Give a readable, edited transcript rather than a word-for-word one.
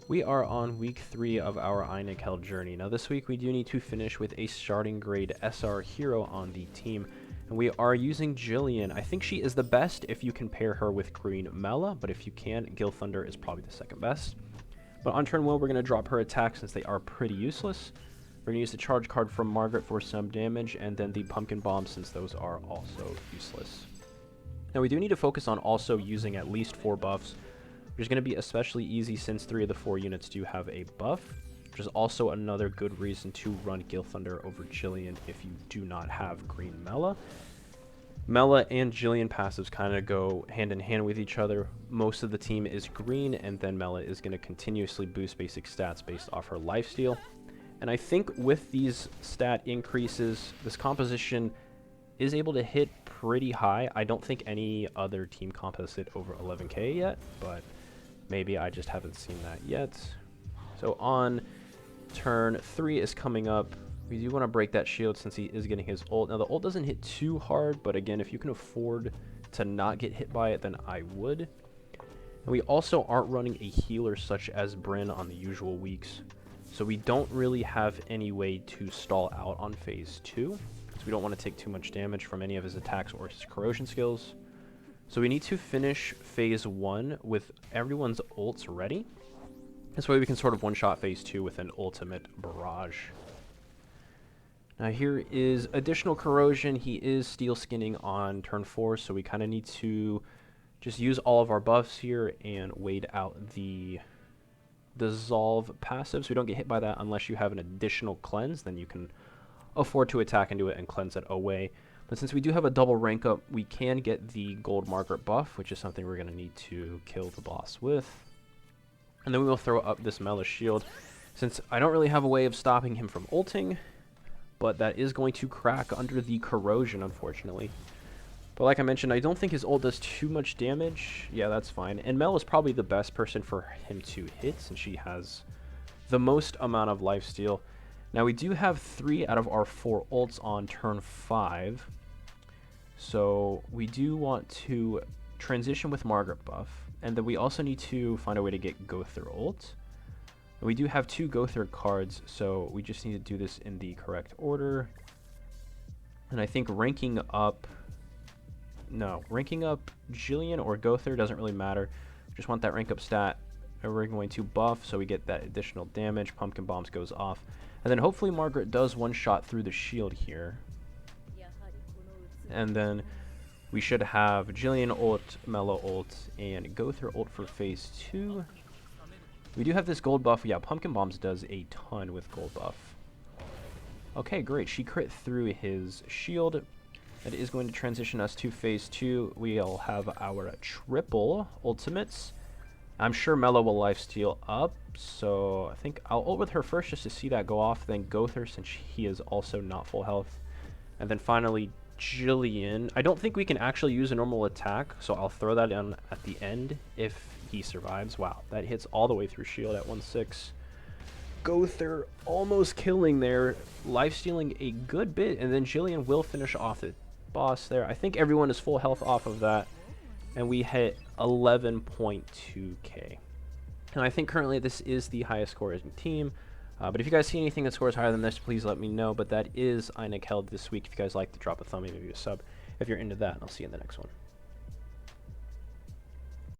We are on week 3 of our Einek held journey. Now this week we do need to finish with a starting grade SR hero on the team. And we are using Jillian. I think she is the best if you can pair her with Green Mela, but if you can't, Gil Thunder is probably the second best. But on turn 1 we're going to drop her attack since they are pretty useless. We're going to use the charge card from Margaret for some damage, and then the pumpkin bomb since those are also useless. Now we do need to focus on also using at least 4 buffs, which is going to be especially easy since 3 of the 4 units do have a buff, which is also another good reason to run Gil Thunder over Jillian if you do not have Green Mela. Mela and Jillian passives kind of go hand in hand with each other. Most of the team is green, and then Mela is going to continuously boost basic stats based off her lifesteal. And I think with these stat increases, this composition is able to hit pretty high. I don't think any other team comp has hit over 11k yet, but maybe I just haven't seen that yet. So on turn 3 is coming up. We do want to break that shield since he is getting his ult. Now the ult doesn't hit too hard, but again, if you can afford to not get hit by it, then I would. And we also aren't running a healer such as Brynn on the usual weeks. So we don't really have any way to stall out on phase 2. So we don't want to take too much damage from any of his attacks or his corrosion skills. So we need to finish phase 1 with everyone's ults ready. This way we can sort of one-shot phase 2 with an ultimate barrage. Now here is additional corrosion. He is steel skinning on turn 4, so we kind of need to just use all of our buffs here and wait out the dissolve passive, so we don't get hit by that unless you have an additional cleanse. Then you can afford to attack into it and cleanse it away. But since we do have a double rank up, we can get the gold Margaret buff, which is something we're going to need to kill the boss with. And then we will throw up this Mela shield, since I don't really have a way of stopping him from ulting, but that is going to crack under the corrosion, unfortunately. But like I mentioned, I don't think his ult does too much damage. Yeah, that's fine. And Mel is probably the best person for him to hit, since she has the most amount of lifesteal. Now we do have 3 out of our 4 ults on turn 5. So we do want to transition with Margaret buff. And then we also need to find a way to get Gother ult. And we do have 2 Gother cards, so we just need to do this in the correct order. And I think ranking up Jillian or Gother doesn't really matter. We just want that rank up stat. And we're going to buff so we get that additional damage. Pumpkin bombs goes off. And then hopefully Margaret does one shot through the shield here. And then we should have Jillian ult, Mela ult, and Gother ult for phase 2. We do have this gold buff. Yeah, Pumpkin Bombs does a ton with gold buff. Okay, great. She crit through his shield. That is going to transition us to phase 2. We'll have our triple ultimates. I'm sure Mela will lifesteal up, so I think I'll ult with her first just to see that go off, then Gother since he is also not full health. And then finally Jillian. I don't think we can actually use a normal attack, so I'll throw that in at the end if he survives. Wow, that hits all the way through shield at 1/6. Gother almost killing there, lifestealing a good bit, and then Jillian will finish off the boss there. I think everyone is full health off of that, and we hit 11.2k. And I think currently this is the highest scoring team. But if you guys see anything that scores higher than this, please let me know. But that is Einek held this week. If you guys like to drop a thumb, maybe a sub if you're into that, and I'll see you in the next one.